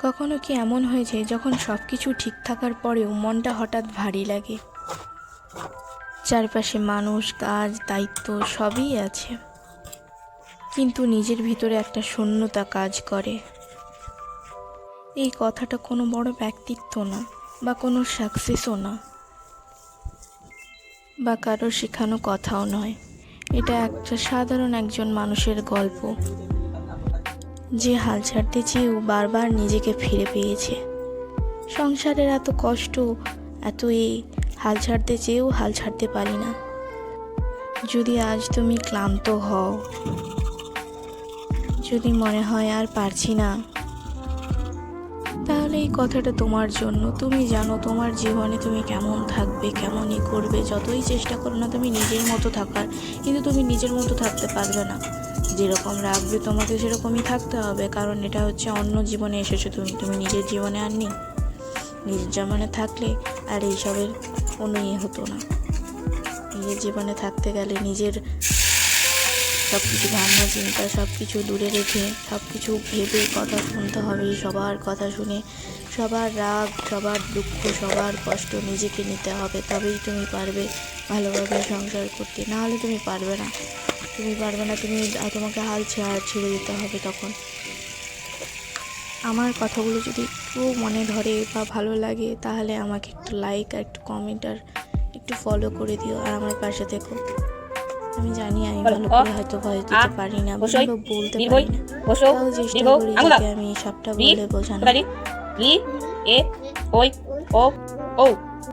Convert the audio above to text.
কখনো কি এমন হয়েছে যখন সব কিছু ঠিক থাকার পরেও মনটা হঠাৎ ভারী লাগে? চারপাশে মানুষ, কাজ, দায়িত্ব সবই আছে, কিন্তু নিজের ভিতরে একটা শূন্যতা কাজ করে। এই কথাটা কোনো বড় ব্যক্তিত্ব না, বা কোনো সাকসেসও না, বা কারো শেখানো কথাও নয়। এটা একটা সাধারণ একজন মানুষের গল্প, যে হাল ছাড়তে চেয়েও বারবার নিজেকে ফিরে পেয়েছে। সংসারের এত কষ্ট, এত হাল ছাড়তে চেয়েও হাল ছাড়তে পারি না। যদি আজ তুমি ক্লান্ত হও, যদি মনে হয় আর পারছি না, তাহলে এই কথাটা তোমার জন্য। তুমি জানো তোমার জীবনে তুমি কেমন থাকবে, কেমনই করবে। যতই চেষ্টা করো না তুমি নিজের মতো থাকার, কিন্তু তুমি নিজের মতো থাকতে পারবে না। যেরকম রাখবে তোমাকে সেরকমই থাকতে হবে, কারণ এটা হচ্ছে অন্য জীবনে এসেছো তুমি নিজের জীবনে আর নেই। নিজের জীবনে থাকলে আর এইসবের কোনো হতো না। নিজের জীবনে থাকতে গেলে নিজের সব কিছু ভাবনা চিন্তা সব কিছু দূরে রেখে, সব কিছু ভেবে কথা শুনতে হবে। সবার কথা শুনে, সবার রাগ, সবার দুঃখ, সবার কষ্ট নিজেকে নিতে হবে। তবেই তুমি পারবে ভালোভাবে সংসার করতে। না হলে তুমি পারবে না। তোমাকে হাল ছেড়ে দিতে হবে তখন। আমার কথাগুলো যদি একটু মনে ধরে বা ভালো লাগে, তাহলে আমাকে একটু লাইক আর একটু কমেন্ট আর একটু ফলো করে দিও, আর আমার পাশে থেকো। আমি জানি আমি ভালো করে হয়তো ভয়েস দিতে পারি না, বলতে পারি না, তাও চেষ্টা করি যাতে আমি সবটা বলে বোঝানো।